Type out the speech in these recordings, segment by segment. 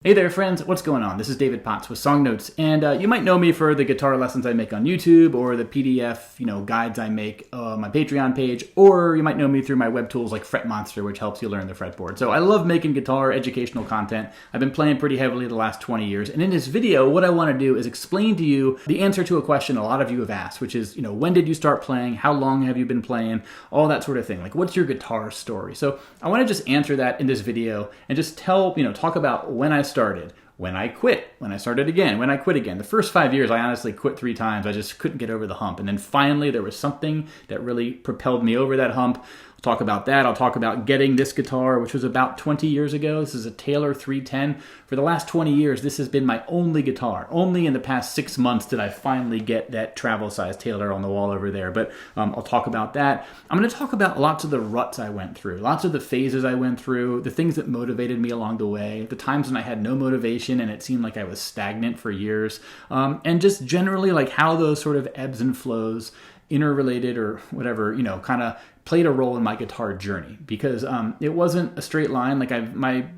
Hey there friends, what's going on? This is David Potts with Song Notes, and you might know me for the guitar lessons I make on YouTube or the PDF, guides I make on my Patreon page, or you might know me through my web tools like Fret Monster, which helps you learn the fretboard. So I love making guitar educational content. I've been playing pretty heavily the last 20 years, and in this video, what I want to do is explain to you the answer to a question a lot of you have asked, which is, when did you start playing? How long have you been playing? All that sort of thing. Like, what's your guitar story? So I want to just answer that in this video and just talk about when I started, when I quit, when I started again, when I quit again. The first 5 years, I honestly quit 3 times. I just couldn't get over the hump. And then finally, there was something that really propelled me over that hump. I'll talk about that. I'll talk about getting this guitar, which was about 20 years ago. This is a Taylor 310. For the last 20 years, this has been my only guitar. Only in the past 6 months did I finally get that travel size Taylor on the wall over there. But I'll talk about that. I'm going to talk about lots of the ruts I went through, lots of the phases I went through, the things that motivated me along the way, the times when I had no motivation and it seemed like I was stagnant for years, and just generally like how those sort of ebbs and flows, interrelated or whatever, kind of played a role in my guitar journey, because it wasn't a straight line. Like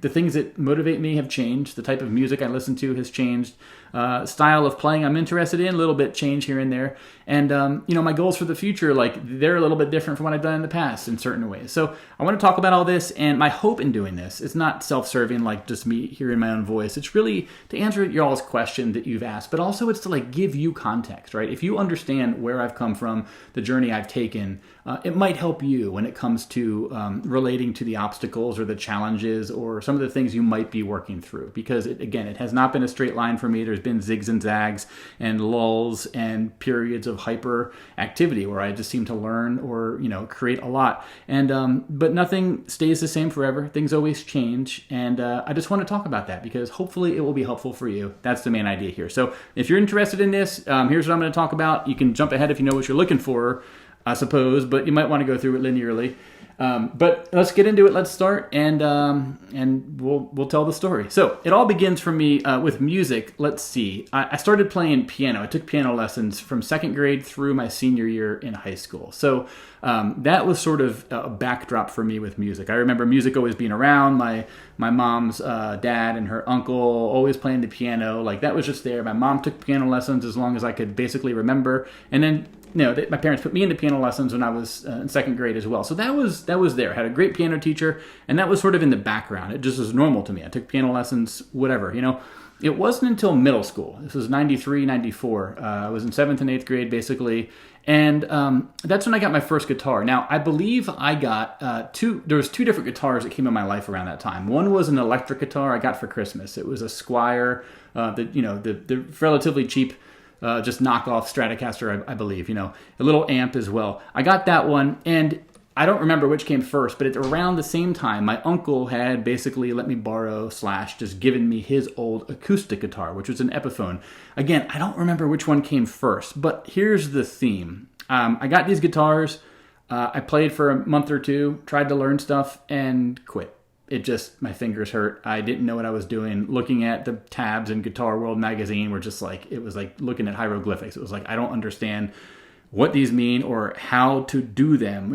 the things that motivate me have changed. The type of music I listen to has changed. Style of playing I'm interested in, a little bit change here and there. And, my goals for the future, they're a little bit different from what I've done in the past in certain ways. So I want to talk about all this, and my hope in doing this is not self-serving, like just me hearing my own voice. It's really to answer y'all's question that you've asked, but also it's to give you context, right? If you understand where I've come from, the journey I've taken, it might help you when it comes to relating to the obstacles or the challenges or some of the things you might be working through. Because it has not been a straight line for me. There's been zigs and zags and lulls and periods of hyper activity where I just seem to learn or create a lot. And but nothing stays the same forever. Things always change, and I just want to talk about that because hopefully it will be helpful for you. That's the main idea here. So if you're interested in this, here's what I'm going to talk about. You can jump ahead if you know what you're looking for, I suppose, but you might want to go through it linearly. But let's get into it. Let's start, and we'll tell the story. So it all begins for me with music. Let's see. I started playing piano. I took piano lessons from 2nd grade through my senior year in high school. So that was sort of a backdrop for me with music. I remember music always being around. My mom's dad and her uncle always playing the piano. That was just there. My mom took piano lessons as long as I could basically remember, and then my parents put me into piano lessons when I was in 2nd grade as well. So that was there. I had a great piano teacher, and that was sort of in the background. It just was normal to me. I took piano lessons, whatever, It wasn't until middle school. This was 93, 94. I was in 7th and 8th grade, basically. And that's when I got my first guitar. Now, I believe I got there was 2 different guitars that came in my life around that time. One was an electric guitar I got for Christmas. It was a Squier, the relatively cheap, just knockoff Stratocaster, I believe, a little amp as well. I got that one, and I don't remember which came first, but it's around the same time my uncle had basically let me borrow / just given me his old acoustic guitar, which was an Epiphone. Again, I don't remember which one came first, but here's the theme. I got these guitars, I played for a month or 2, tried to learn stuff, and quit. My fingers hurt. I didn't know what I was doing. Looking at the tabs in Guitar World magazine were just it was like looking at hieroglyphics. It was I don't understand what these mean or how to do them.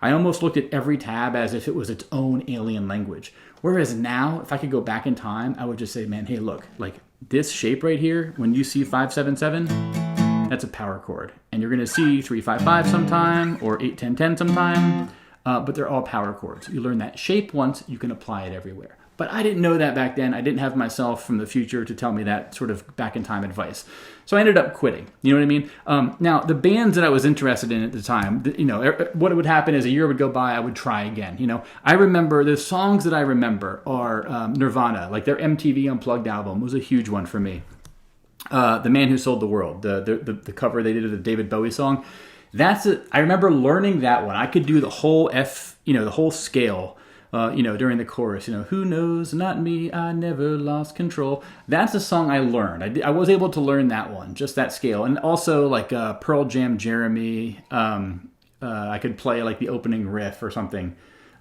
I almost looked at every tab as if it was its own alien language. Whereas now, if I could go back in time, I would just say, man, hey, look, this shape right here, when you see 577, that's a power chord. And you're going to see 355 sometime or 81010 sometime. But they're all power chords. You learn that shape once, you can apply it everywhere. But I didn't know that back then. I didn't have myself from the future to tell me that sort of back in time advice. So I ended up quitting. You know what I mean? Now, the bands that I was interested in at the time, what would happen is a year would go by, I would try again. I remember the songs that I remember are Nirvana, their MTV Unplugged album was a huge one for me. The Man Who Sold the World, the cover they did of the David Bowie song. I remember learning that one. I could do the whole the whole scale, during the chorus. Who knows, not me, I never lost control. That's a song I learned. I was able to learn that one, just that scale. And also Pearl Jam, Jeremy. I could play the opening riff or something.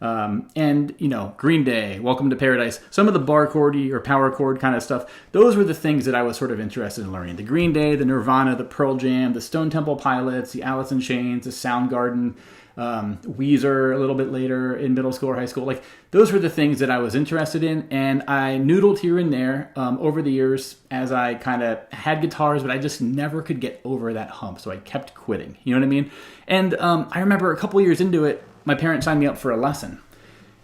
And, Green Day, Welcome to Paradise, some of the bar chordy or power chord kind of stuff, those were the things that I was sort of interested in learning. The Green Day, the Nirvana, the Pearl Jam, the Stone Temple Pilots, the Alice in Chains, the Soundgarden, Weezer a little bit later in middle school or high school. Like, those were the things that I was interested in, and I noodled here and there over the years as I kind of had guitars, but I just never could get over that hump, so I kept quitting. You know what I mean? And I remember a couple years into it, my parents signed me up for a lesson.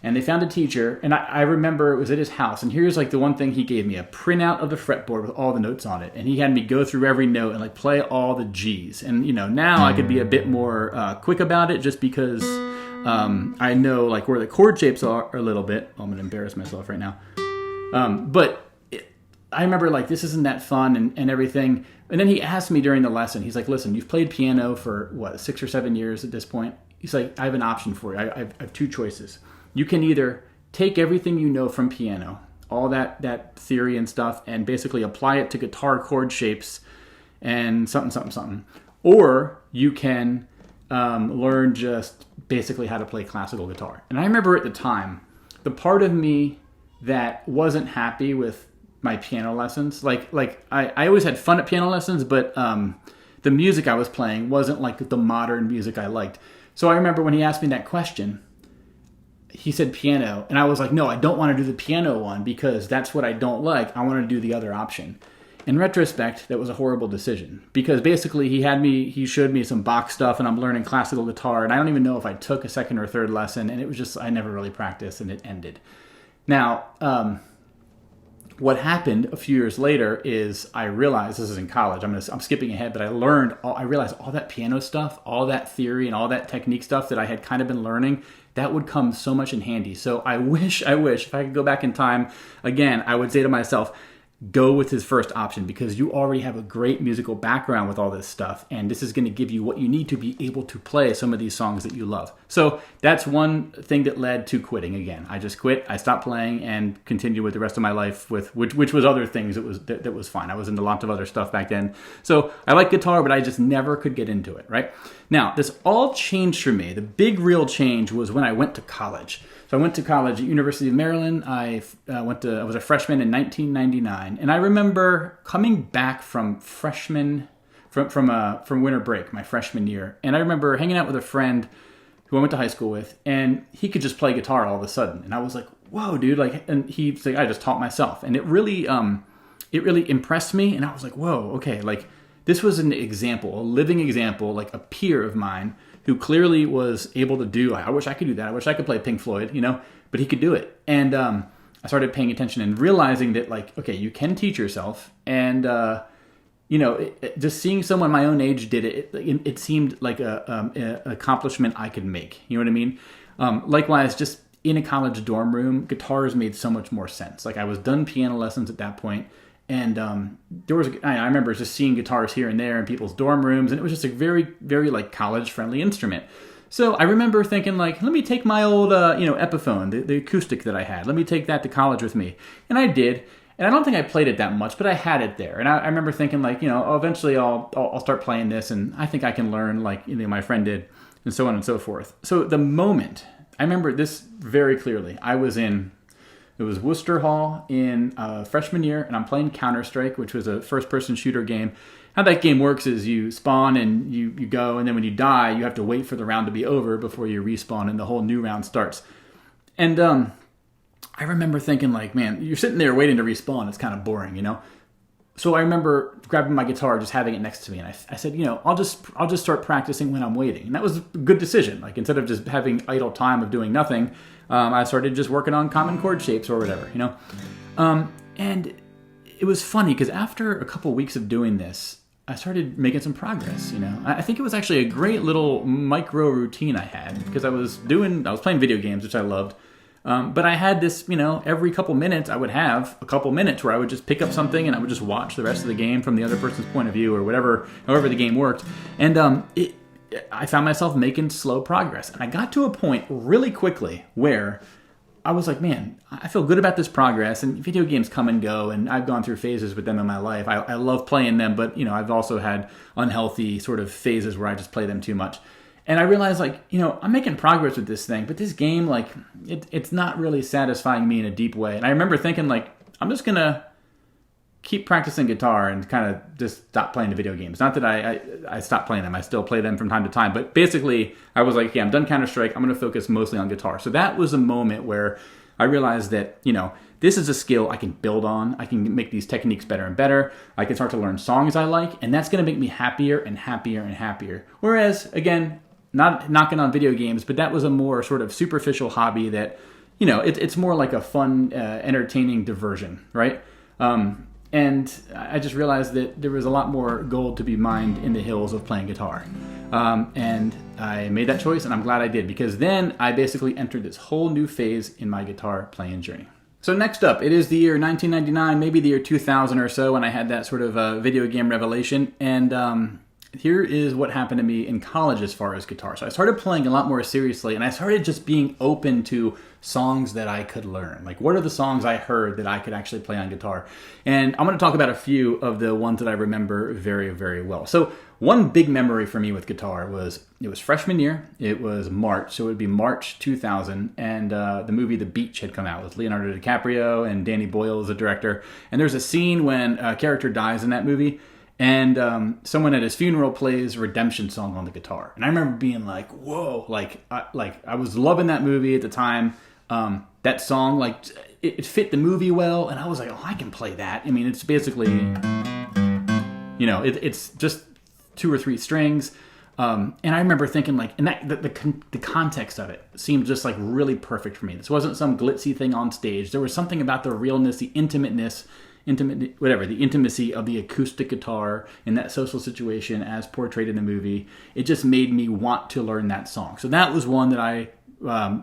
And they found a teacher, and I remember it was at his house. And here's like the one thing he gave me, a printout of the fretboard with all the notes on it. And he had me go through every note and like play all the G's. And now I could be a bit more quick about it just because I know like where the chord shapes are a little bit. I'm going to embarrass myself right now. I remember like, this isn't that fun and everything. And then he asked me during the lesson, he's like, listen, you've played piano for 6 or 7 years at this point. He's like, I have an option for you. I have two choices. You can either take everything you know from piano, all that theory and stuff, and basically apply it to guitar chord shapes and something. Or you can learn just basically how to play classical guitar. And I remember at the time, the part of me that wasn't happy with my piano lessons, like I always had fun at piano lessons, but the music I was playing wasn't like the modern music I liked. So I remember when he asked me that question, he said piano, and I was like, no, I don't want to do the piano one because that's what I don't like. I want to do the other option. In retrospect, that was a horrible decision because basically he showed me some Bach stuff and I'm learning classical guitar, and I don't even know if I took a second or third lesson, and it was just, I never really practiced and it ended. Now, what happened a few years later is I realized, this is in college, I'm skipping ahead, but I realized all that piano stuff, all that theory and all that technique stuff that I had kind of been learning, that would come so much in handy. So I wish if I could go back in time again, I would say to myself, go with his first option because you already have a great musical background with all this stuff, and this is going to give you what you need to be able to play some of these songs that you love. So that's one thing that led to quitting again. I just quit. I stopped playing and continued with the rest of my life with which was other things that was fine. I was into lots of other stuff back then. So I like guitar, but I just never could get into it, right? Now, this all changed for me. The big real change was when I went to college. So I went to college at University of Maryland. I was a freshman in 1999, and I remember coming back from winter break, my freshman year, and I remember hanging out with a friend who I went to high school with, and he could just play guitar all of a sudden, and I was like, "Whoa, dude!" Like, and he's like, "I just taught myself," and it really impressed me, and I was like, "Whoa, okay!" Like, this was an example, a living example, like a peer of mine who clearly was able to do, I wish I could do that. I wish I could play Pink Floyd, but he could do it. And I started paying attention and realizing that, like, okay, you can teach yourself. And, just seeing someone my own age did it, it seemed like an accomplishment I could make. You know what I mean? Likewise, just in a college dorm room, guitars made so much more sense. Like, I was done piano lessons at that point. And I remember just seeing guitars here and there in people's dorm rooms, and it was just a very, very like college-friendly instrument. So I remember thinking like, let me take my old, Epiphone, the acoustic that I had. Let me take that to college with me, and I did. And I don't think I played it that much, but I had it there. And I remember thinking like, eventually I'll start playing this, and I think I can learn like my friend did, and so on and so forth. So the moment I remember this very clearly, it was Worcester Hall in freshman year, and I'm playing Counter-Strike, which was a first-person shooter game. How that game works is you spawn and you go, and then when you die, you have to wait for the round to be over before you respawn, and the whole new round starts. And I remember thinking, like, man, you're sitting there waiting to respawn. It's kind of boring, So I remember grabbing my guitar, just having it next to me, and I said, I'll just start practicing when I'm waiting. And that was a good decision. Like, instead of just having idle time of doing nothing, I started just working on common chord shapes or whatever, And it was funny because after a couple weeks of doing this, I started making some progress, I think it was actually a great little micro routine I had because I was playing video games, which I loved. But I had this, every couple minutes I would have a couple minutes where I would just pick up something and I would just watch the rest of the game from the other person's point of view or however the game worked. And I found myself making slow progress. And I got to a point really quickly where I was like, man, I feel good about this progress. And video games come and go, and I've gone through phases with them in my life. I love playing them, but I've also had unhealthy sort of phases where I just play them too much. And I realized, like, I'm making progress with this thing, but this game, like, it's not really satisfying me in a deep way. And I remember thinking, like, I'm just going to keep practicing guitar and kind of just stop playing the video games. Not that I stopped playing them. I still play them from time to time. But basically, I was like, I'm done Counter-Strike. I'm going to focus mostly on guitar. So that was a moment where I realized that, this is a skill I can build on. I can make these techniques better and better. I can start to learn songs I like, and that's going to make me happier and happier and happier. Whereas, again, not knocking on video games, but that was a more sort of superficial hobby that, it's more like a fun, entertaining diversion, right? And I just realized that there was a lot more gold to be mined in the hills of playing guitar. And I made that choice, and I'm glad I did, because then I basically entered this whole new phase in my guitar playing journey. So next up, it is the year 1999, maybe the year 2000 or so, when I had that sort of video game revelation. And here is what happened to me in college as far as guitar. So I started playing a lot more seriously, and I started just being open to songs that I could learn. Like, what are the songs I heard that I could actually play on guitar? And I'm going to talk about a few of the ones that I remember very, very well. So one big memory for me with guitar was, it was freshman year. It was March, so it would be March 2000, and the movie The Beach had come out with Leonardo DiCaprio and Danny Boyle as the director. And there's a scene when a character dies in that movie, and someone at his funeral plays Redemption Song on the guitar. And I remember being like, whoa, I was loving that movie at the time. That song, like, it fit the movie well, and I was like, oh, I can play that. I mean, it's basically, it's just 2 or 3 strings. And I remember thinking, like, and that the context of it seemed just like really perfect for me. This wasn't some glitzy thing on stage. There was something about the realness, the the intimacy of the acoustic guitar in that social situation as portrayed in the movie. It just made me want to learn that song. So that was one that I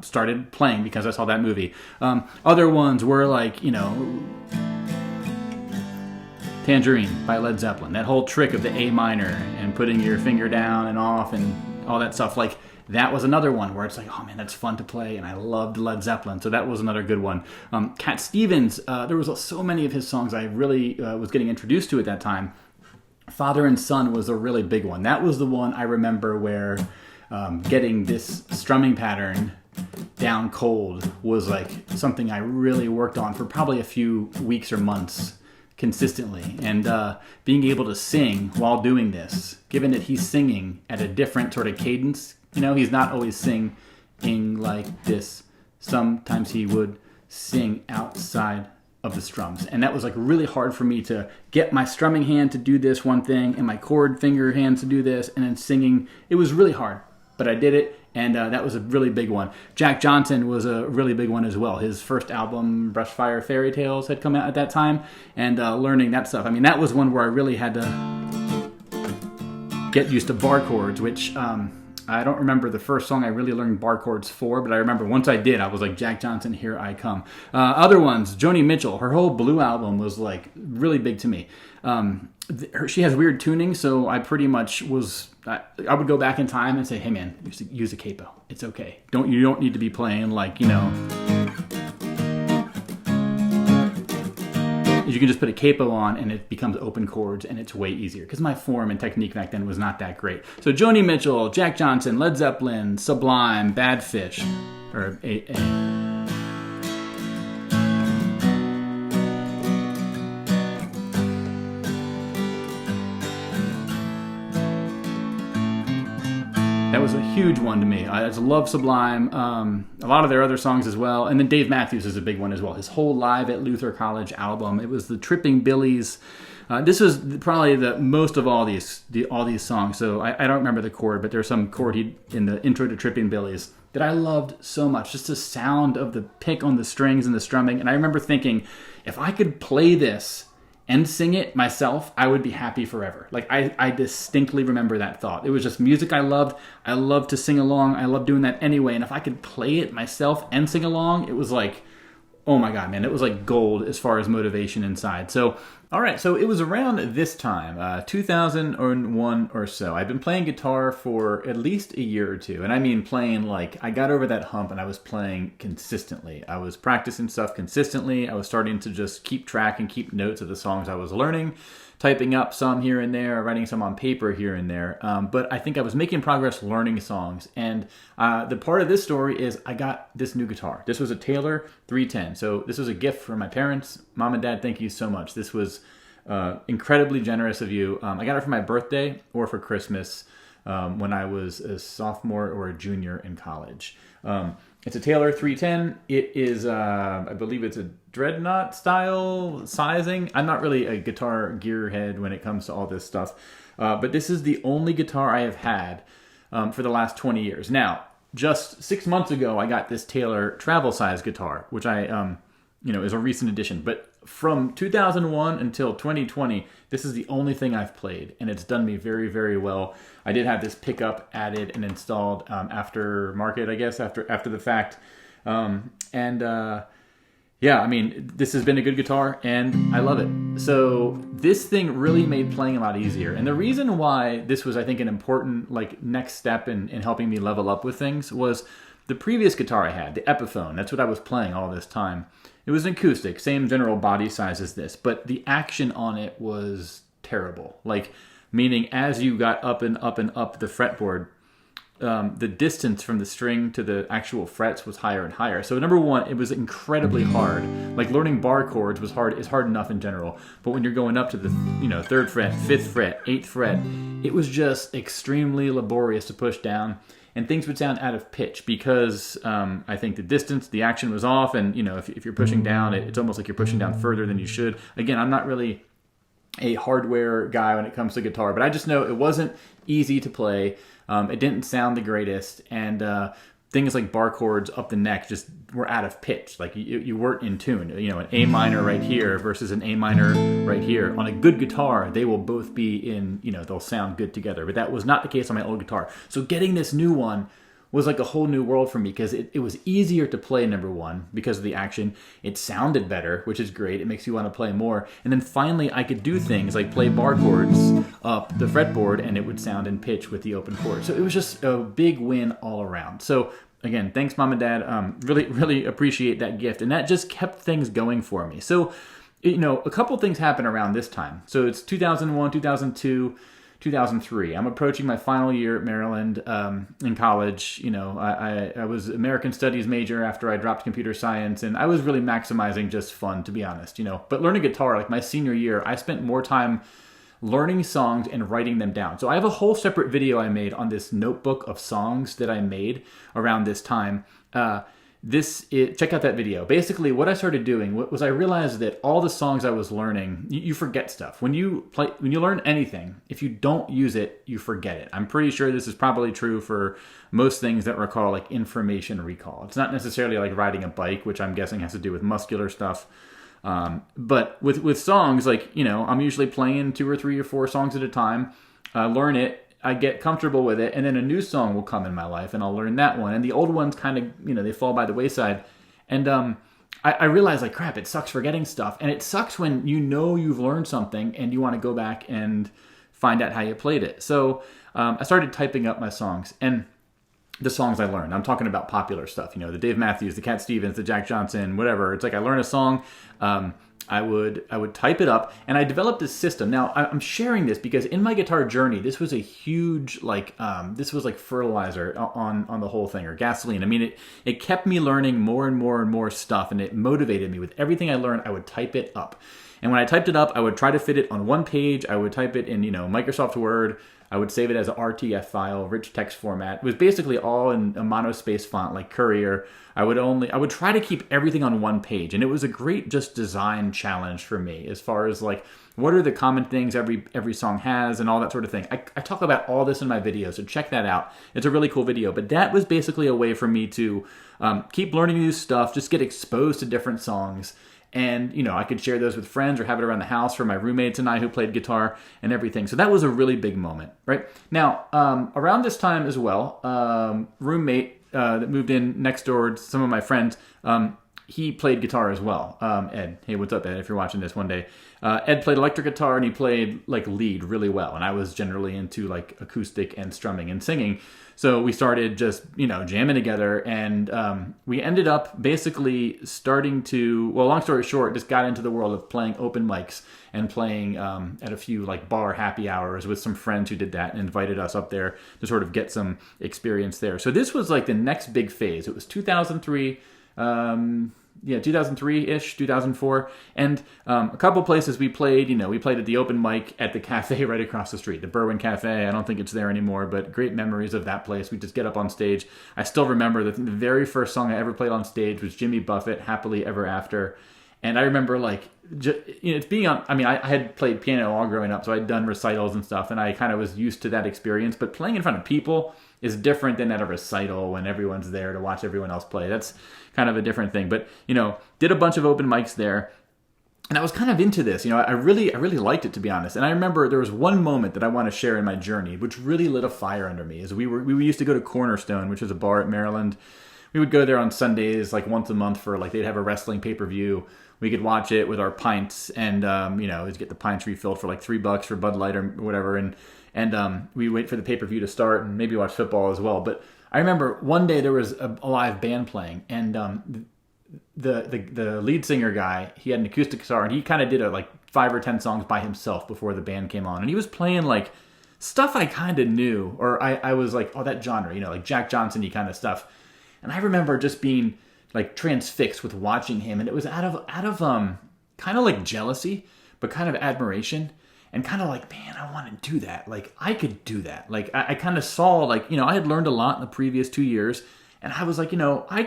started playing because I saw that movie. Other ones were like, Tangerine by Led Zeppelin. That whole trick of the A minor and putting your finger down and off and all that stuff. Like, that was another one where it's like, oh man, that's fun to play, and I loved Led Zeppelin, so that was another good one. Cat Stevens, there was so many of his songs I really was getting introduced to at that time. Father and Son was a really big one. That was the one I remember where getting this strumming pattern down cold was like something I really worked on for probably a few weeks or months consistently, and being able to sing while doing this, given that he's singing at a different sort of cadence. He's not always singing like this. Sometimes he would sing outside of the strums. And that was like really hard for me to get my strumming hand to do this one thing and my chord finger hands to do this, and then singing. It was really hard, but I did it, and that was a really big one. Jack Johnson was a really big one as well. His first album, Brushfire Fairy Tales, had come out at that time, and learning that stuff. I mean, that was one where I really had to get used to bar chords, which I don't remember the first song I really learned bar chords for, but I remember once I did, I was like, Jack Johnson, here I come. Other ones, Joni Mitchell, her whole Blue album was like really big to me. She has weird tuning, so I pretty much was, I would go back in time and say, hey man, use a capo. It's okay. You don't need to be playing like, you can just put a capo on and it becomes open chords, and it's way easier because my form and technique back then was not that great. So Joni Mitchell, Jack Johnson, Led Zeppelin, Sublime, Bad Fish, or that was a huge one to me. I just love Sublime, a lot of their other songs as well. And then Dave Matthews is a big one as well. His whole Live at Luther College album. It was the Tripping Billies. This was probably the most of all these songs. So I don't remember the chord, but there's some chord in the intro to Tripping Billies that I loved so much. Just the sound of the pick on the strings and the strumming. And I remember thinking, if I could play this and sing it myself, I would be happy forever. Like, I distinctly remember that thought. It was just music I loved. I loved to sing along. I loved doing that anyway. And if I could play it myself and sing along, it was like, oh my God, man, it was like gold as far as motivation inside. So All right, so it was around this time, 2001 or so. I've been playing guitar for at least a year or two. And I mean playing like, I got over that hump and I was playing consistently. I was practicing stuff consistently. I was starting to just keep track and keep notes of the songs I was learning, typing up some here and there, writing some on paper here and there. But I think I was making progress learning songs. And the part of this story is I got this new guitar. This was a Taylor 310. So this was a gift from my parents. Mom and Dad, thank you so much. This was incredibly generous of you. I got it for my birthday or for Christmas when I was a sophomore or a junior in college. It's a Taylor 310. It is, I believe it's a dreadnought style sizing. I'm not really a guitar gearhead when it comes to all this stuff, but this is the only guitar I have had for the last 20 years. Now, just 6 months ago, I got this Taylor travel size guitar, which I, is a recent addition. But from 2001 until 2020, this is the only thing I've played, and it's done me very, very well. I did have this pickup added and installed after market, I guess, after the fact. Yeah, I mean, this has been a good guitar, and I love it. So this thing really made playing a lot easier. And the reason why this was, I think, an important next step in helping me level up with things was the previous guitar I had, the Epiphone. That's what I was playing all this time. It was an acoustic, same general body size as this, but the action on it was terrible. Meaning as you got up and up and up the fretboard, the distance from the string to the actual frets was higher and higher. So number one, it was incredibly hard. Learning bar chords is hard enough in general, but when you're going up to the third fret, fifth fret, eighth fret, it was just extremely laborious to push down, and things would sound out of pitch because I think the distance, the action was off, and if you're pushing down, it's almost like you're pushing down further than you should. Again, I'm not really a hardware guy when it comes to guitar, but I just know it wasn't easy to play. It didn't sound the greatest, and things like bar chords up the neck just were out of pitch. You weren't in tune. An A minor right here versus an A minor right here. On a good guitar, they will both be in, they'll sound good together. But that was not the case on my old guitar. So getting this new one was like a whole new world for me because it was easier to play, number one, because of the action. It sounded better, which is great. It makes you want to play more. And then finally, I could do things like play bar chords up the fretboard, and it would sound in pitch with the open chord. So it was just a big win all around. So again, thanks, Mom and Dad. Really, really appreciate that gift. And that just kept things going for me. So, a couple things happened around this time. So it's 2001, 2002, 2003. I'm approaching my final year at Maryland in college. I was American Studies major after I dropped computer science, and I was really maximizing just fun, to be honest. But learning guitar, my senior year, I spent more time learning songs and writing them down. So I have a whole separate video I made on this notebook of songs that I made around this time. Check out that video. Basically, what I started doing was I realized that all the songs I was learning, you forget stuff. When you learn anything, if you don't use it, you forget it. I'm pretty sure this is probably true for most things that recall information recall. It's not necessarily like riding a bike, which I'm guessing has to do with muscular stuff. But with songs, I'm usually playing 2 or 3 or 4 songs at a time. Learn it. I get comfortable with it, and then a new song will come in my life, and I'll learn that one. And the old ones kind of, they fall by the wayside. And I realize, crap, it sucks forgetting stuff. And it sucks when you've learned something, and you want to go back and find out how you played it. So I started typing up my songs, and the songs I learned. I'm talking about popular stuff, the Dave Matthews, the Cat Stevens, the Jack Johnson, whatever. It's I learn a song, I would type it up, and I developed this system. Now, I'm sharing this because in my guitar journey, this was a huge, this was like fertilizer on the whole thing, or gasoline. I mean, it kept me learning more and more and more stuff, and it motivated me. With everything I learned, I would type it up. And when I typed it up, I would try to fit it on one page. I would type it in, Microsoft Word. I would save it as an RTF file, rich text format. It was basically all in a monospace font like Courier. I would try to keep everything on one page. And it was a great just design challenge for me as far as what are the common things every song has and all that sort of thing. I talk about all this in my video, so check that out. It's a really cool video. But that was basically a way for me to keep learning new stuff, just get exposed to different songs. And, I could share those with friends or have it around the house for my roommates and I who played guitar and everything. So that was a really big moment, right? Now, around this time as well, roommate that moved in next door to some of my friends, he played guitar as well. Ed, hey, what's up, Ed? If you're watching this one day, Ed played electric guitar and he played like lead really well. And I was generally into like acoustic and strumming and singing. So we started just, jamming together, and we ended up basically starting to, well, long story short, just got into the world of playing open mics and playing at a few like bar happy hours with some friends who did that and invited us up there to sort of get some experience there. So this was like the next big phase. It was 2003. 2003-ish, 2004. And a couple places we played, we played at the open mic at the cafe right across the street, the Berwyn Cafe. I don't think it's there anymore, but great memories of that place. We just get up on stage. I still remember the very first song I ever played on stage was Jimmy Buffett, Happily Ever After. And I remember it's being on, I had played piano all growing up, so I'd done recitals and stuff, and I kind of was used to that experience. But playing in front of people is different than at a recital when everyone's there to watch everyone else play. That's kind of a different thing. But, did a bunch of open mics there. And I was kind of into this. I really liked it, to be honest. And I remember there was one moment that I want to share in my journey, which really lit a fire under me. Is we used to go to Cornerstone, which is a bar at Maryland. We would go there on Sundays, like once a month for they'd have a wrestling pay-per-view. We could watch it with our pints and, we'd get the pints refilled for like $3 for Bud Light or whatever. And we wait for the pay-per-view to start and maybe watch football as well. But I remember one day there was a live band playing, and the lead singer guy, he had an acoustic guitar, and he kind of did 5 or 10 songs by himself before the band came on. And he was playing like stuff I kind of knew, or I was like, oh, that genre, like Jack Johnson-y kind of stuff. And I remember just being like transfixed with watching him, and it was out of kind of like jealousy, but kind of admiration. And kind of like, man, I want to do that. Like, I could do that. Like, I kind of saw, I had learned a lot in the previous 2 years. And I was like, I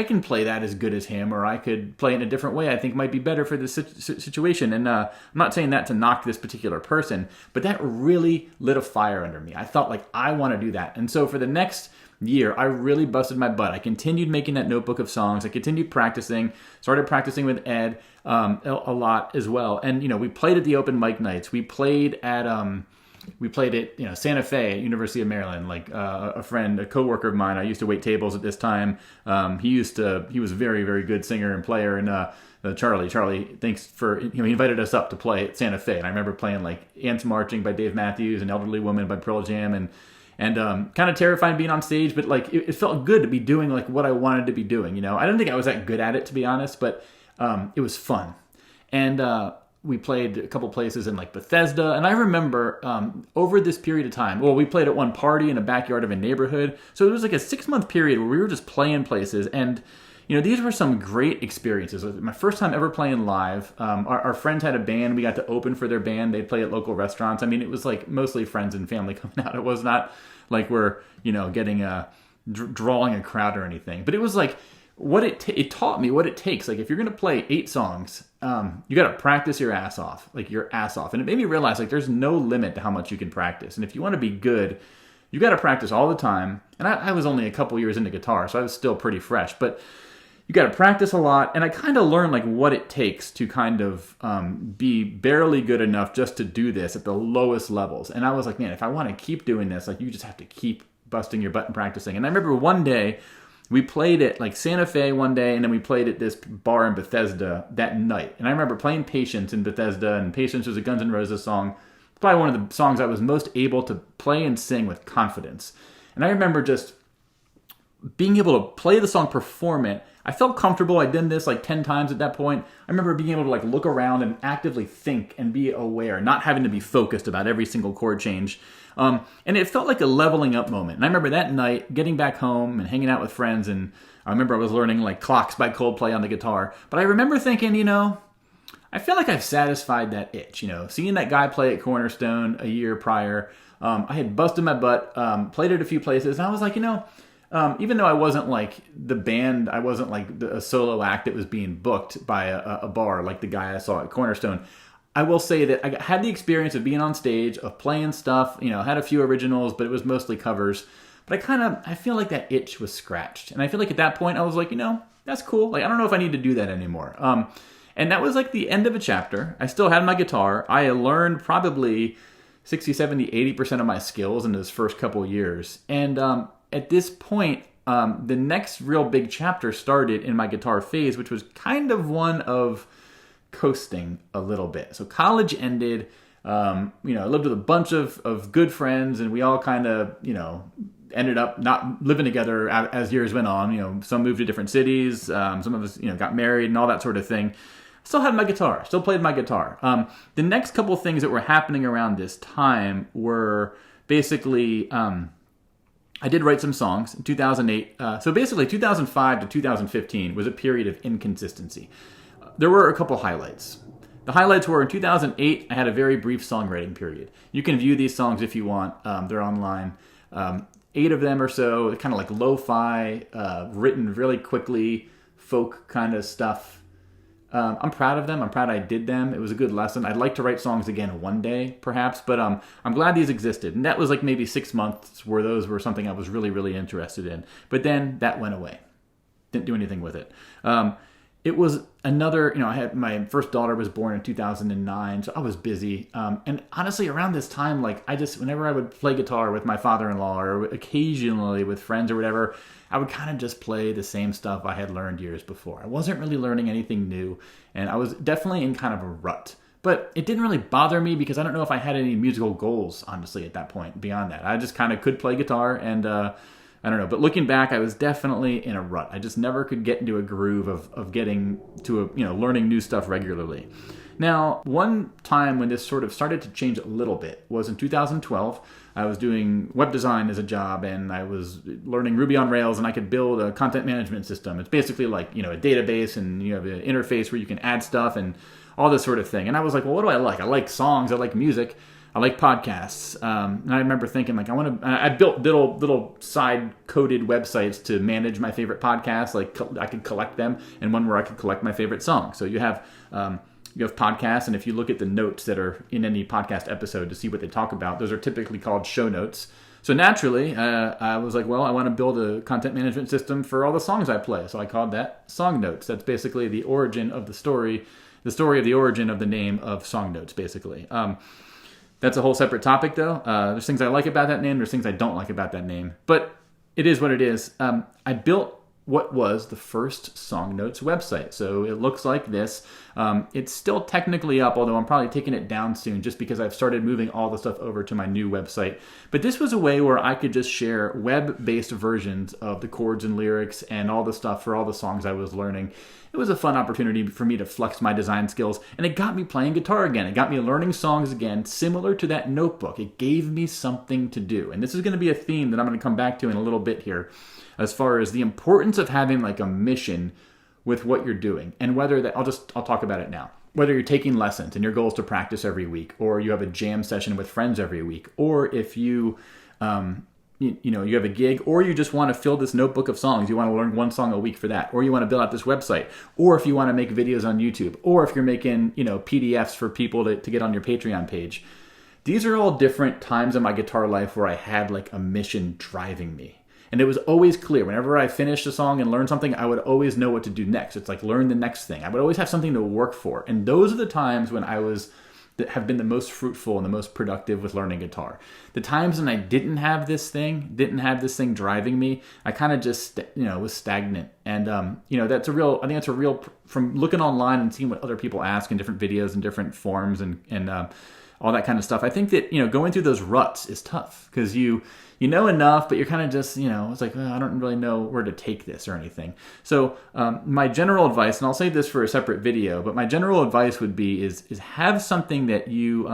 can play that as good as him, or I could play it in a different way I think might be better for this situation. And I'm not saying that to knock this particular person, but that really lit a fire under me. I thought, I want to do that. And so for the next year, I really busted my butt. I continued making that notebook of songs. I continued practicing, started practicing with Ed a lot as well. And, we played at the open mic nights. We played at Santa Fe at University of Maryland. A friend, a coworker of mine, I used to wait tables at this time. He was a very, very good singer and player. And Charlie, thanks for, he invited us up to play at Santa Fe. And I remember playing Ants Marching by Dave Matthews and Elderly Woman by Pearl Jam, and kind of terrifying being on stage, but it felt good to be doing what I wanted to be doing. I don't think I was that good at it, to be honest, but it was fun. And we played a couple places in Bethesda, and I remember over this period of time, we played at one party in a backyard of a neighborhood. So it was a 6-month period where we were just playing places, and these were some great experiences. It was my first time ever playing live. Our friends had a band. We got to open for their band. They'd play at local restaurants. It was mostly friends and family coming out. It was not we're, getting drawing a crowd or anything. But it was it taught me what it takes. If you're going to play 8 songs, you got to practice your ass off, your ass off. And it made me realize there's no limit to how much you can practice. And if you want to be good, you got to practice all the time. And I was only a couple years into guitar, so I was still pretty fresh. But you got to practice a lot, and I kind of learned what it takes to kind of be barely good enough just to do this at the lowest levels. And I was like, man, if I want to keep doing this, you just have to keep busting your butt and practicing. And I remember one day we played at Santa Fe one day, and then we played at this bar in Bethesda that night. And I remember playing Patience in Bethesda, and Patience was a Guns N' Roses song. It's probably one of the songs I was most able to play and sing with confidence. And I remember just being able to play the song, perform it. I felt comfortable. I'd done this 10 times at that point. I remember being able to look around and actively think and be aware, not having to be focused about every single chord change. And it felt like a leveling up moment. And I remember that night getting back home and hanging out with friends. And I remember I was learning Clocks by Coldplay on the guitar. But I remember thinking, I feel like I've satisfied that itch. Seeing that guy play at Cornerstone a year prior, I had busted my butt, played at a few places. And I was like, even though I wasn't the band, I wasn't a solo act that was being booked by a bar like the guy I saw at Cornerstone, I will say that I had the experience of being on stage, of playing stuff, had a few originals, but it was mostly covers. But I feel like that itch was scratched. And I feel like at that point I was like, that's cool. I don't know if I need to do that anymore. And that was the end of a chapter. I still had my guitar. I learned probably 60, 70, 80% of my skills in those first couple of years. And at this point, the next real big chapter started in my guitar phase, which was kind of one of coasting a little bit. So college ended. I lived with a bunch of good friends, and we all kind of, ended up not living together as years went on. Some moved to different cities. Some of us, got married and all that sort of thing. Still had my guitar, still played my guitar. The next couple of things that were happening around this time were basically, I did write some songs in 2008. So basically 2005 to 2015 was a period of inconsistency. There were a couple highlights. The highlights were in 2008, I had a very brief songwriting period. You can view these songs if you want. They're online. 8 of them or so, kind of like lo-fi, written really quickly, folk kind of stuff. I'm proud of them. I'm proud I did them. It was a good lesson. I'd like to write songs again one day, perhaps, but I'm glad these existed. And that was like maybe 6 months where those were something I was really, really interested in. But then that went away. Didn't do anything with it. It was another, I had my first daughter was born in 2009, so I was busy. And honestly, around this time, whenever I would play guitar with my father-in-law or occasionally with friends or whatever, I would kind of just play the same stuff I had learned years before. I wasn't really learning anything new, and I was definitely in kind of a rut. But it didn't really bother me because I don't know if I had any musical goals, honestly, at that point beyond that. I just kind of could play guitar, and I don't know. But looking back, I was definitely in a rut. I just never could get into a groove of getting to learning new stuff regularly. Now, one time when this sort of started to change a little bit was in 2012. I was doing web design as a job, and I was learning Ruby on Rails, and I could build a content management system. It's basically like, a database, and you have an interface where you can add stuff and all this sort of thing. And I was like, well, what do I like? I like songs. I like music. I like podcasts. And I remember thinking, I built little side-coded websites to manage my favorite podcasts. Like, I could collect them, and one where I could collect my favorite songs. So you have podcasts, and if you look at the notes that are in any podcast episode to see what they talk about, those are typically called show notes. So naturally, I was like, well, I want to build a content management system for all the songs I play. So I called that Song Notes. That's basically the origin of the story of the origin of the name of Song Notes, basically. That's a whole separate topic, though. There's things I like about that name. There's things I don't like about that name. But it is what it is. I built what was the first Song Notes website. So it looks like this. It's still technically up, although I'm probably taking it down soon just because I've started moving all the stuff over to my new website. But this was a way where I could just share web-based versions of the chords and lyrics and all the stuff for all the songs I was learning. It was a fun opportunity for me to flex my design skills, and it got me playing guitar again. It got me learning songs again, similar to that notebook. It gave me something to do. And this is going to be a theme that I'm going to come back to in a little bit here, as far as the importance of having like a mission with what you're doing. And whether that, I'll talk about it now. Whether you're taking lessons and your goal is to practice every week, or you have a jam session with friends every week, or if you you have a gig, or you just want to fill this notebook of songs, you want to learn one song a week for that, or you want to build out this website, or if you want to make videos on YouTube, or if you're making PDFs for people to get on your Patreon page. These are all different times in my guitar life where I had like a mission driving me. And it was always clear. Whenever I finished a song and learned something, I would always know what to do next. It's like learn the next thing. I would always have something to work for. And those are the times when that have been the most fruitful and the most productive with learning guitar. The times when I didn't have this thing driving me, I kind of just, was stagnant. And, I think that's a real, from looking online and seeing what other people ask in different videos and different forums and all that kind of stuff. I think that, going through those ruts is tough because you know enough, but you're kind of just, it's like, I don't really know where to take this or anything. So my general advice, and I'll save this for a separate video, but my general advice would be is have something that you,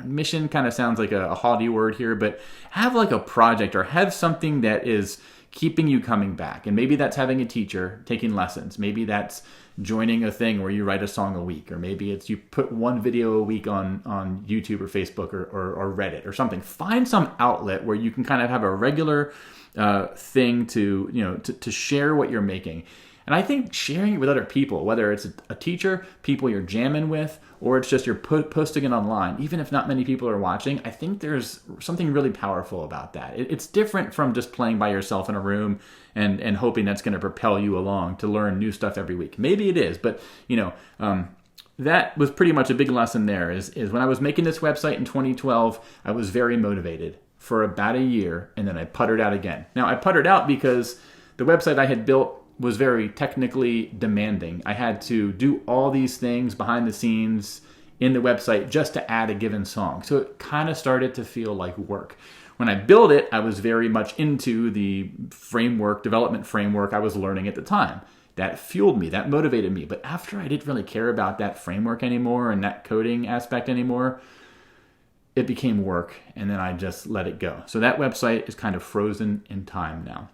mission kind of sounds like a haughty word here, but have like a project or have something that is keeping you coming back. And maybe that's having a teacher taking lessons. Maybe that's joining a thing where you write a song a week, or maybe it's you put one video a week on YouTube or Facebook or Reddit or something. Find some outlet where you can kind of have a regular thing to share what you're making. And I think sharing it with other people, whether it's a teacher, people you're jamming with, or it's just you're posting it online, even if not many people are watching, I think there's something really powerful about that. It's different from just playing by yourself in a room and hoping that's going to propel you along to learn new stuff every week. Maybe it is, but that was pretty much a big lesson there is when I was making this website in 2012, I was very motivated for about a year, and then I puttered out again. Now, I puttered out because the website I had built was very technically demanding. I had to do all these things behind the scenes in the website just to add a given song. So it kind of started to feel like work. When I built it, I was very much into the development framework I was learning at the time. That fueled me, that motivated me. But after I didn't really care about that framework anymore and that coding aspect anymore, it became work, and then I just let it go. So that website is kind of frozen in time now.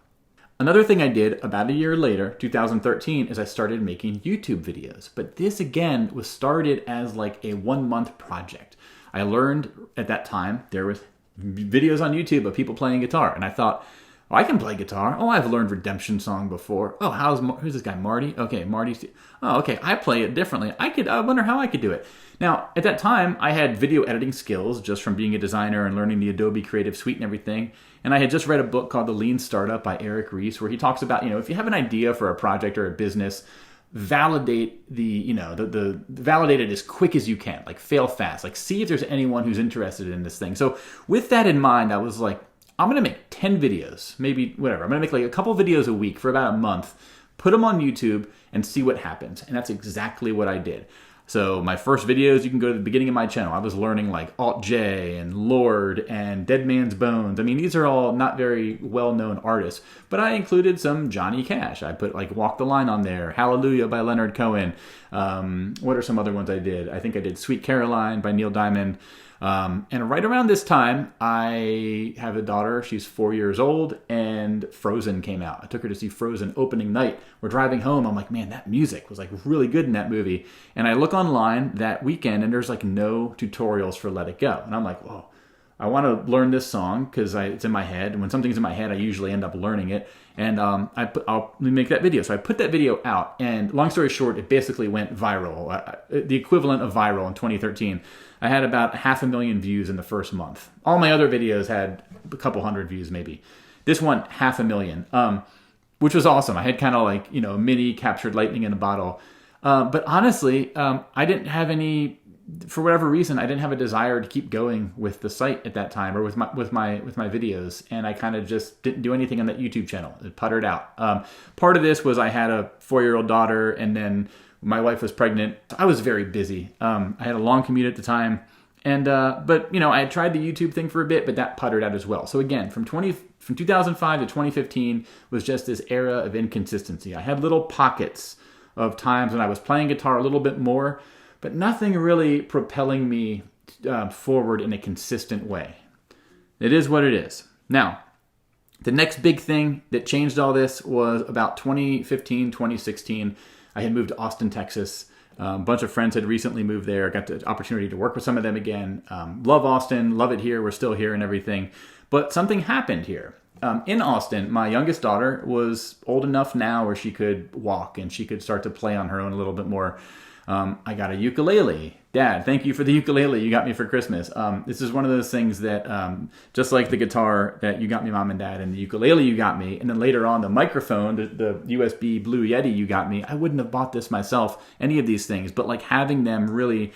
Another thing I did about a year later, 2013, is I started making YouTube videos. But this, again, was started as like a 1-month project. I learned at that time there was videos on YouTube of people playing guitar. And I thought, oh, I can play guitar. Oh, I've learned Redemption Song before. Oh, who's this guy, Marty? Okay, Marty's. Oh, okay, I play it differently. I wonder how I could do it. Now, at that time, I had video editing skills just from being a designer and learning the Adobe Creative Suite and everything. And I had just read a book called The Lean Startup by Eric Ries, where he talks about, if you have an idea for a project or a business, validate validate it as quick as you can, like fail fast, like see if there's anyone who's interested in this thing. So with that in mind, I was like, I'm going to make 10 videos, maybe whatever. I'm going to make like a couple videos a week for about a month, put them on YouTube and see what happens. And that's exactly what I did. So my first videos, you can go to the beginning of my channel. I was learning like Alt-J and Lord and Dead Man's Bones. I mean, these are all not very well-known artists, but I included some Johnny Cash. I put like Walk the Line on there, Hallelujah by Leonard Cohen. What are some other ones I did? I think I did Sweet Caroline by Neil Diamond. And right around this time, I have a daughter. She's 4 years old, and Frozen came out. I took her to see Frozen opening night. We're driving home. I'm like, man, that music was like really good in that movie. And I look online that weekend, and there's like no tutorials for Let It Go. And I'm like, whoa, I want to learn this song because it's in my head. And when something's in my head, I usually end up learning it. And I'll make that video. So I put that video out, and long story short, it basically went viral. The equivalent of viral in 2013. I had about 500,000 views in the first month. All my other videos had a couple hundred views maybe. This one, 500,000, which was awesome. I had kind of like, mini captured lightning in a bottle. But honestly, I didn't have for whatever reason, I didn't have a desire to keep going with the site at that time or with my videos. And I kind of just didn't do anything on that YouTube channel. It puttered out. Part of this was I had a 4-year-old daughter, and then my wife was pregnant. I was very busy. I had a long commute at the time. And, but I had tried the YouTube thing for a bit, but that puttered out as well. So again, from 2005 to 2015 was just this era of inconsistency. I had little pockets of times when I was playing guitar a little bit more, but nothing really propelling me forward in a consistent way. It is what it is. Now, the next big thing that changed all this was about 2015, 2016. I had moved to Austin, Texas. A bunch of friends had recently moved there. I got the opportunity to work with some of them again. Love Austin, love it here. We're still here and everything. But something happened here. In Austin, my youngest daughter was old enough now where she could walk and she could start to play on her own a little bit more. I got a ukulele. Dad, thank you for the ukulele you got me for Christmas. This is one of those things that, just like the guitar that you got me, Mom and Dad, and the ukulele you got me, and then later on the microphone, the USB Blue Yeti you got me, I wouldn't have bought this myself, any of these things, but like having them really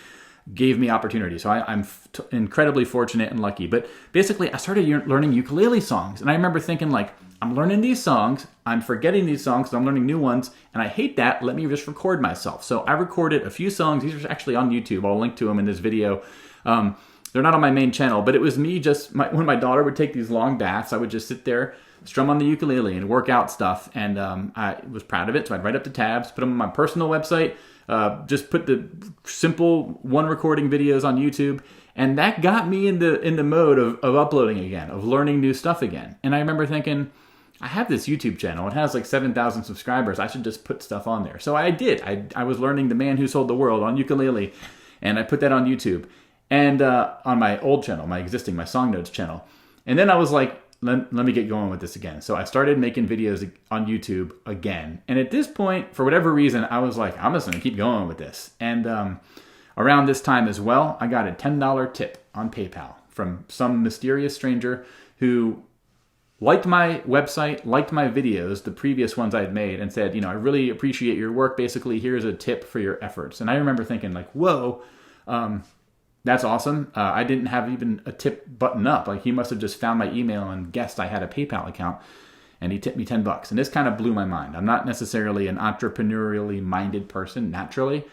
gave me opportunity. So I'm incredibly fortunate and lucky. But basically, I started learning ukulele songs, and I remember thinking like, I'm learning these songs, I'm forgetting these songs, so I'm learning new ones, and I hate that. Let me just record myself. So I recorded a few songs. These are actually on YouTube. I'll link to them in this video. They're not on my main channel, but it was me when my daughter would take these long baths, I would just sit there, strum on the ukulele and work out stuff, and I was proud of it. So I'd write up the tabs, put them on my personal website, just put the simple one recording videos on YouTube, and that got me in the mode of uploading again, of learning new stuff again. And I remember thinking, I have this YouTube channel. It has like 7,000 subscribers. I should just put stuff on there. So I did. I was learning The Man Who Sold the World on ukulele, and I put that on YouTube. And on my old channel, my Song Notes channel. And then I was like, let me get going with this again. So I started making videos on YouTube again. And at this point, for whatever reason, I was like, I'm just going to keep going with this. And around this time as well, I got a $10 tip on PayPal from some mysterious stranger who liked my website, liked my videos, the previous ones I had made, and said, I really appreciate your work. Basically, here's a tip for your efforts. And I remember thinking like, whoa, that's awesome. I didn't have even a tip button up. Like he must have just found my email and guessed I had a PayPal account, and he tipped me $10. And this kind of blew my mind. I'm not necessarily an entrepreneurially minded person naturally.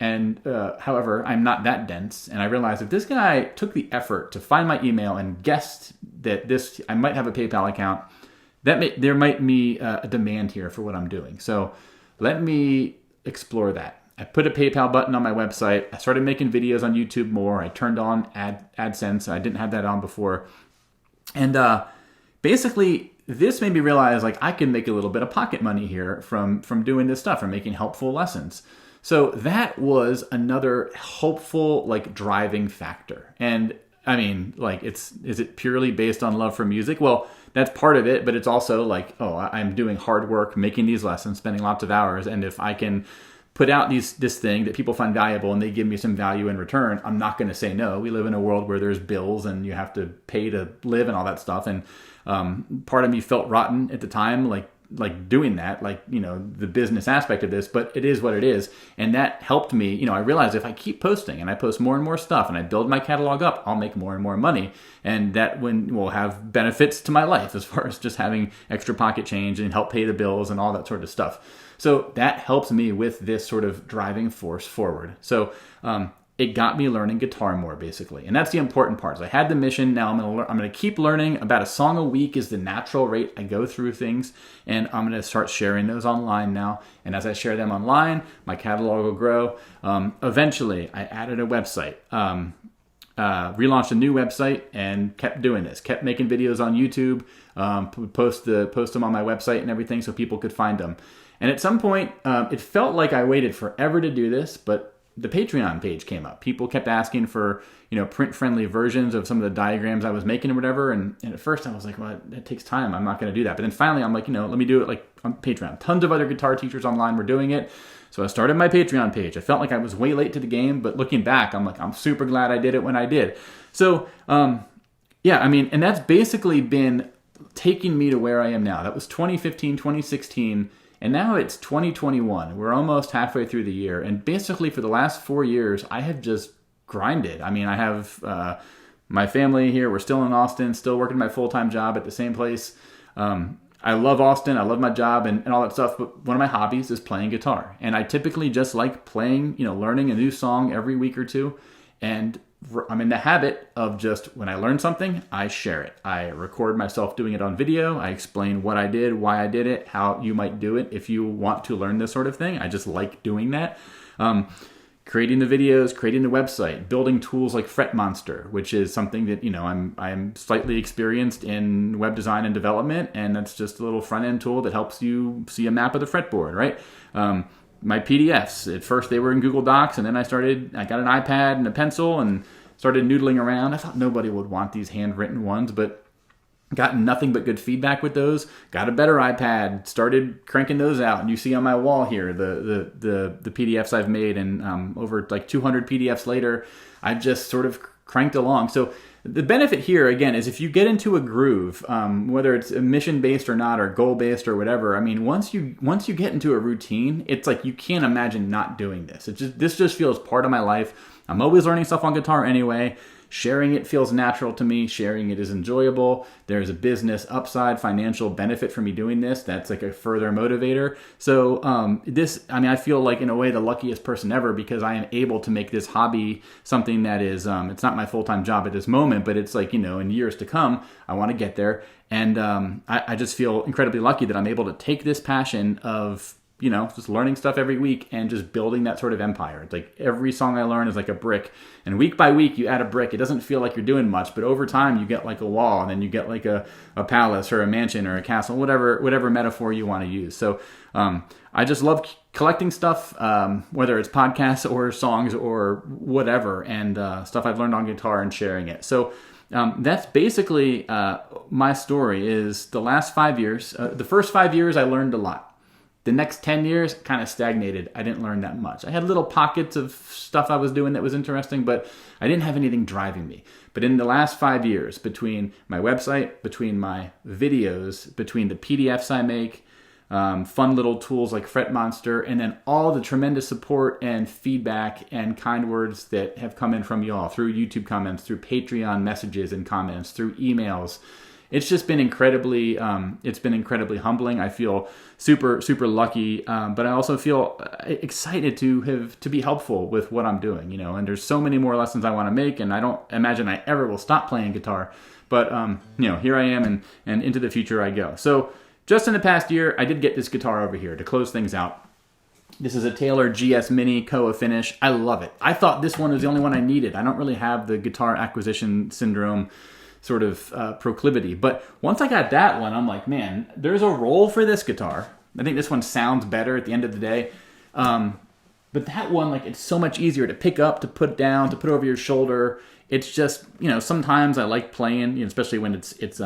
And however, I'm not that dense. And I realized if this guy took the effort to find my email and guessed that I might have a PayPal account, there might be a demand here for what I'm doing. So let me explore that. I put a PayPal button on my website. I started making videos on YouTube more. I turned on AdSense. I didn't have that on before. And basically, this made me realize like I can make a little bit of pocket money here from doing this stuff, from making helpful lessons. So that was another helpful like driving factor. And I mean, like is it purely based on love for music? Well, that's part of it, but it's also like, oh, I'm doing hard work, making these lessons, spending lots of hours. And if I can put out this thing that people find valuable and they give me some value in return, I'm not going to say no. We live in a world where there's bills and you have to pay to live and all that stuff. And part of me felt rotten at the time, like doing that, like, you know, the business aspect of this, but it is what it is. And that helped me, you know, I realized if I keep posting and I post more and more stuff and I build my catalog up, I'll make more and more money. And that will have benefits to my life as far as just having extra pocket change and help pay the bills and all that sort of stuff. So that helps me with this sort of driving force forward. So it got me learning guitar more, basically. And that's the important part. So I had the mission. Now I'm going to keep learning. About a song a week is the natural rate I go through things. And I'm going to start sharing those online now. And as I share them online, my catalog will grow. Eventually, I added a website. Relaunched a new website and kept doing this. Kept making videos on YouTube. Post them on my website and everything so people could find them. And at some point, it felt like I waited forever to do this, but the Patreon page came up. People kept asking for, you know, print-friendly versions of some of the diagrams I was making or whatever. And at first I was like, well, it takes time. I'm not going to do that. But then finally I'm like, you know, let me do it like on Patreon. Tons of other guitar teachers online were doing it. So I started my Patreon page. I felt like I was way late to the game, but looking back, I'm like, I'm super glad I did it when I did. So, yeah, I mean, and that's basically been taking me to where I am now. That was 2015, 2016. And now it's 2021. We're almost halfway through the year. And basically for the last 4 years, I have just grinded. I mean, I have my family here. We're still in Austin, still working my full-time job at the same place. I love Austin. I love my job and all that stuff. But one of my hobbies is playing guitar. And I typically just like playing, you know, learning a new song every week or two. And I'm in the habit of just, when I learn something, I share it. I record myself doing it on video. I explain what I did, why I did it, how you might do it if you want to learn this sort of thing. I just like doing that. Creating the videos, creating the website, building tools like Fretmonster, which is something that, you know, I'm slightly experienced in web design and development, and that's just a little front-end tool that helps you see a map of the fretboard, right? My PDFs, at first they were in Google Docs, and then I got an iPad and a pencil and started noodling around. I thought nobody would want these handwritten ones, but gotten nothing but good feedback with those. Got a better iPad, started cranking those out, and you see on my wall here the PDFs I've made, and over like 200 PDFs later, I've just sort of cranked along. So the benefit here, again, is if you get into a groove, whether it's mission-based or not, or goal-based or whatever, I mean, once you get into a routine, it's like you can't imagine not doing this. This just feels part of my life. I'm always learning stuff on guitar anyway. Sharing it feels natural to me. Sharing it is enjoyable. There's a business upside, financial benefit for me doing this. That's like a further motivator. So I feel like in a way the luckiest person ever, because I am able to make this hobby something that is, it's not my full-time job at this moment, but it's like, you know, in years to come, I want to get there. And I just feel incredibly lucky that I'm able to take this passion of, you know, just learning stuff every week and just building that sort of empire. It's like every song I learn is like a brick, and week by week you add a brick. It doesn't feel like you're doing much, but over time you get like a wall, and then you get like a palace or a mansion or a castle, whatever metaphor you want to use. So I just love collecting stuff, whether it's podcasts or songs or whatever, and stuff I've learned on guitar and sharing it. So that's basically my story. Is the last 5 years. The first 5 years I learned a lot. The next 10 years kind of stagnated. I didn't learn that much. I had little pockets of stuff I was doing that was interesting, but I didn't have anything driving me. But in the last 5 years, between my website, between my videos, between the PDFs I make, fun little tools like Fret Monster, and then all the tremendous support and feedback and kind words that have come in from y'all through YouTube comments, through Patreon messages and comments, through emails. It's just been incredibly humbling. I feel super lucky, but I also feel excited to be helpful with what I'm doing, and there's so many more lessons I want to make, and I don't imagine I ever will stop playing guitar, but here I am, and into the future I go. So just in the past year, I did get this guitar over here to close things out. This is a Taylor GS Mini Koa finish. I love it. I thought this one was the only one I needed. I don't really have the guitar acquisition syndrome sort of proclivity. But once I got that one, I'm like, man, there's a role for this guitar. I think this one sounds better at the end of the day. But that one, it's so much easier to pick up, to put down, to put over your shoulder. It's just, sometimes I like playing, especially when it's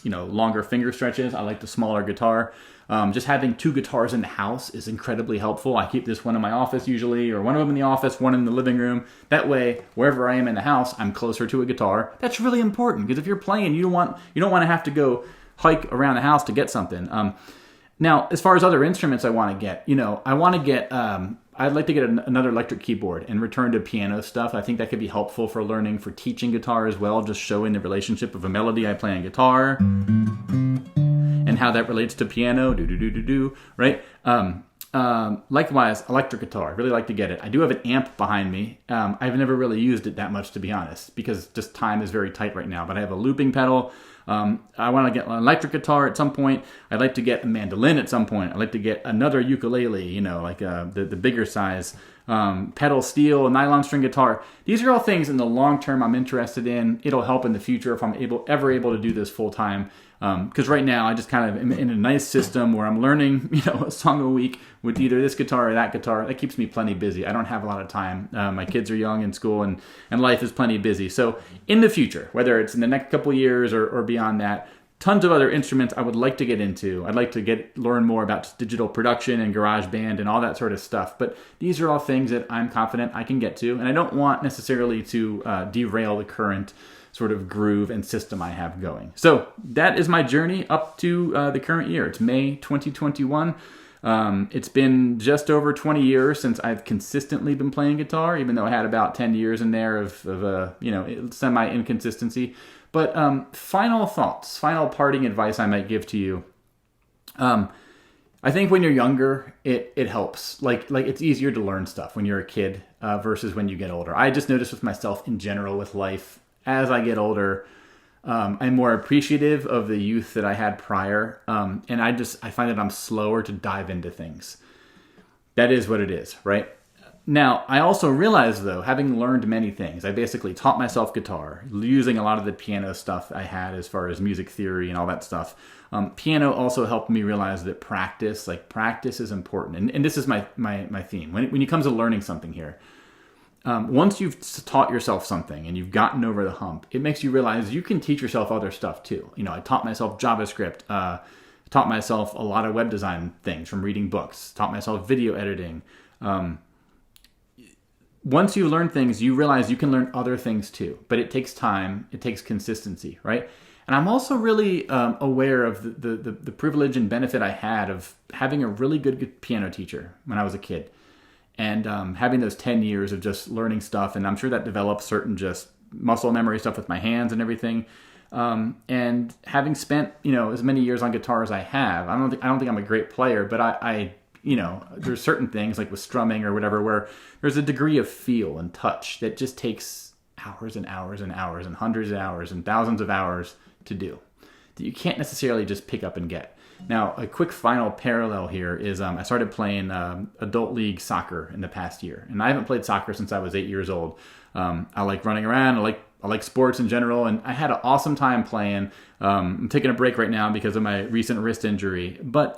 longer finger stretches. I like the smaller guitar. Just having two guitars in the house is incredibly helpful. I keep this one in my office usually, or one of them in the office, one in the living room. That way, wherever I am in the house, I'm closer to a guitar. That's really important, because if you're playing, you don't want to have to go hike around the house to get something. Now, as far as other instruments I want to get, I'd like to get another electric keyboard and return to piano stuff. I think that could be helpful for learning, for teaching guitar as well, just showing the relationship of a melody I play on guitar and how that relates to piano, right? Likewise, electric guitar, really like to get it. I do have an amp behind me. I've never really used it that much, to be honest, because just time is very tight right now, but I have a looping pedal. I want to get an electric guitar at some point. I'd like to get a mandolin at some point. I'd like to get another ukulele, the bigger size, pedal steel, nylon string guitar. These are all things in the long term I'm interested in. It'll help in the future if I'm ever able to do this full time. Because right now I just kind of am in a nice system where I'm learning, a song a week with either this guitar or that guitar. That keeps me plenty busy. I don't have a lot of time. My kids are young in school, and life is plenty busy. So in the future, whether it's in the next couple of years or beyond that, tons of other instruments I would like to get into. I'd like to learn more about just digital production and GarageBand and all that sort of stuff. But these are all things that I'm confident I can get to, and I don't want necessarily to derail the current sort of groove and system I have going. So that is my journey up to the current year. It's May 2021. It's been just over 20 years since I've consistently been playing guitar, even though I had about 10 years in there of semi-inconsistency. But final thoughts, final parting advice I might give to you. I think when you're younger, it helps. Like it's easier to learn stuff when you're a kid versus when you get older. I just noticed with myself in general with life, as I get older, I'm more appreciative of the youth that I had prior. And I find that I'm slower to dive into things. That is what it is, right? Now, I also realized, though, having learned many things, I basically taught myself guitar, using a lot of the piano stuff I had as far as music theory and all that stuff. Piano also helped me realize that practice is important. And this is my theme. When it comes to learning something here, once you've taught yourself something and you've gotten over the hump, it makes you realize you can teach yourself other stuff too. I taught myself JavaScript, taught myself a lot of web design things from reading books, taught myself video editing. Once you learn things, you realize you can learn other things too, but it takes time, it takes consistency, right? And I'm also really aware of the privilege and benefit I had of having a really good piano teacher when I was a kid. And having those 10 years of just learning stuff, and I'm sure that develops certain just muscle memory stuff with my hands and everything. And having spent as many years on guitar as I have, I don't think I'm a great player, but I there's certain things like with strumming or whatever where there's a degree of feel and touch that just takes hours and hours and hours and hundreds of hours and thousands of hours to do that you can't necessarily just pick up and get. Now, a quick final parallel here is I started playing adult league soccer in the past year, and I haven't played soccer since I was 8 years old. I like running around. I like sports in general, and I had an awesome time playing. I'm taking a break right now because of my recent wrist injury, but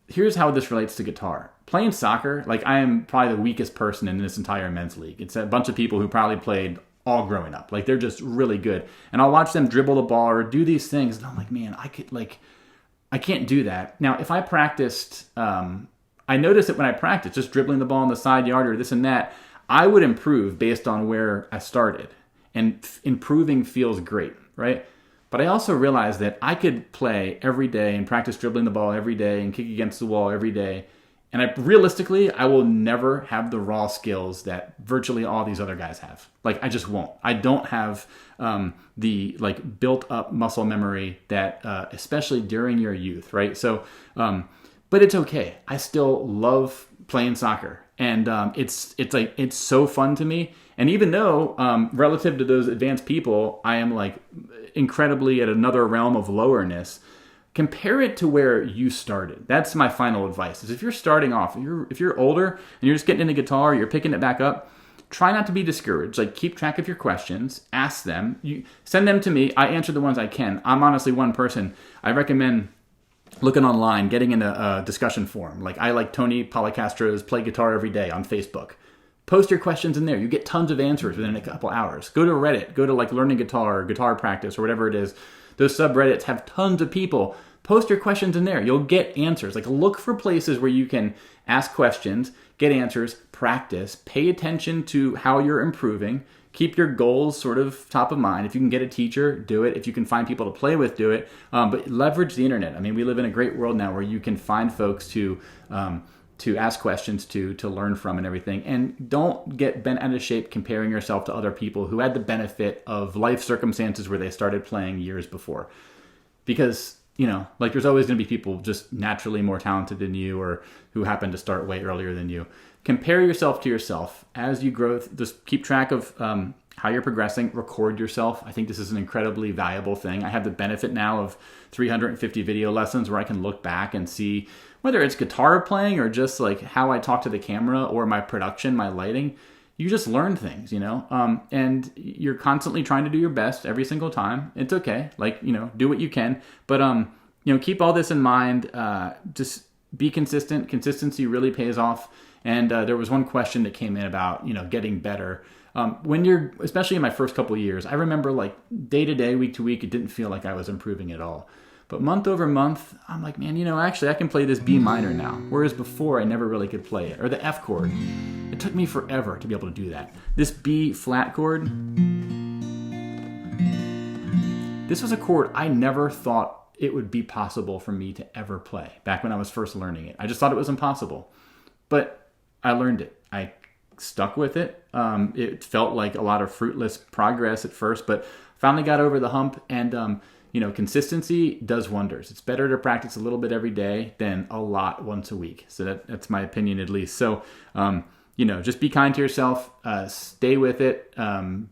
here's how this relates to guitar. Playing soccer, I am probably the weakest person in this entire men's league. It's a bunch of people who probably played all growing up. They're just really good, and I'll watch them dribble the ball or do these things, and I'm like, man, I can't do that. Now, if I practiced, I noticed that when I practiced, just dribbling the ball in the side yard or this and that, I would improve based on where I started. And improving feels great, right? But I also realized that I could play every day and practice dribbling the ball every day and kick against the wall every day. And realistically, I will never have the raw skills that virtually all these other guys have. Like, I just won't. I don't have the like built up muscle memory that, especially during your youth, right? So, but it's okay. I still love playing soccer, and it's so fun to me. And even though relative to those advanced people, I am like incredibly at another realm of lowerness. Compare it to where you started. That's my final advice. Is if you're starting off, if you're older and you're just getting into guitar, you're picking it back up, try not to be discouraged. Like, keep track of your questions, ask them, you send them to me. I answer the ones I can. I'm honestly one person. I recommend looking online, getting in a discussion forum. Like, I like Tony Policastro's Play Guitar Every Day on Facebook. Post your questions in there. You get tons of answers within a couple hours. Go to Reddit. Go to like Learning Guitar or Guitar Practice or whatever it is. Those subreddits have tons of people. Post your questions in there. You'll get answers. Like, look for places where you can ask questions, get answers, practice, pay attention to how you're improving, keep your goals sort of top of mind. If you can get a teacher, do it. If you can find people to play with, do it. But leverage the internet. I mean, we live in a great world now where you can find folks to ask questions to learn from and everything. And don't get bent out of shape comparing yourself to other people who had the benefit of life circumstances where they started playing years before. Because, you know, like, there's always going to be people just naturally more talented than you or who happen to start way earlier than you. Compare yourself to yourself as you grow. Just keep track of how you're progressing. Record yourself. I think this is an incredibly valuable thing. I have the benefit now of 350 video lessons where I can look back and see whether it's guitar playing or just like how I talk to the camera or my production, my lighting. You just learn things, you know, and you're constantly trying to do your best every single time. It's okay. Like, you know, do what you can, but, you know, keep all this in mind. Just be consistent. Consistency really pays off. And there was one question that came in about, you know, getting better. When you're, especially in my first couple of years, I remember like day to day, week to week, it didn't feel like I was improving at all. But month over month, I'm like, man, you know, actually I can play this B minor now. Whereas before I never really could play it. Or the F chord. It took me forever to be able to do that. This B flat chord, this was a chord I never thought it would be possible for me to ever play back when I was first learning it. I just thought it was impossible. But I learned it. I stuck with it. It felt like a lot of fruitless progress at first, but finally got over the hump. And you know, consistency does wonders. It's better to practice a little bit every day than a lot once a week. So that's my opinion, at least. So, you know, just be kind to yourself. Stay with it.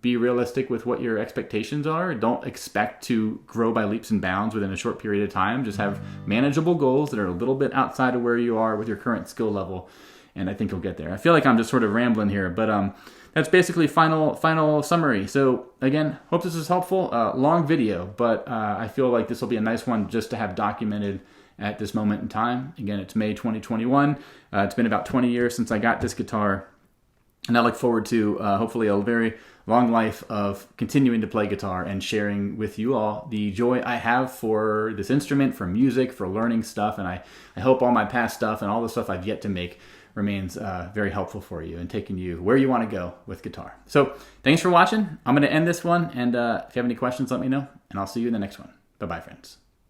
Be realistic with what your expectations are. Don't expect to grow by leaps and bounds within a short period of time. Just have manageable goals that are a little bit outside of where you are with your current skill level. And I think you'll get there. I feel like I'm just sort of rambling here, but that's basically final summary. So again, hope this is helpful. Long video, but I feel like this will be a nice one just to have documented at this moment in time. Again, it's May 2021. It's been about 20 years since I got this guitar, and I look forward to hopefully a very long life of continuing to play guitar and sharing with you all the joy I have for this instrument, for music, for learning stuff. And I hope all my past stuff and all the stuff I've yet to make remains very helpful for you and taking you where you want to go with guitar. So thanks for watching. I'm going to end this one. And if you have any questions, let me know. And I'll see you in the next one. Bye-bye, friends.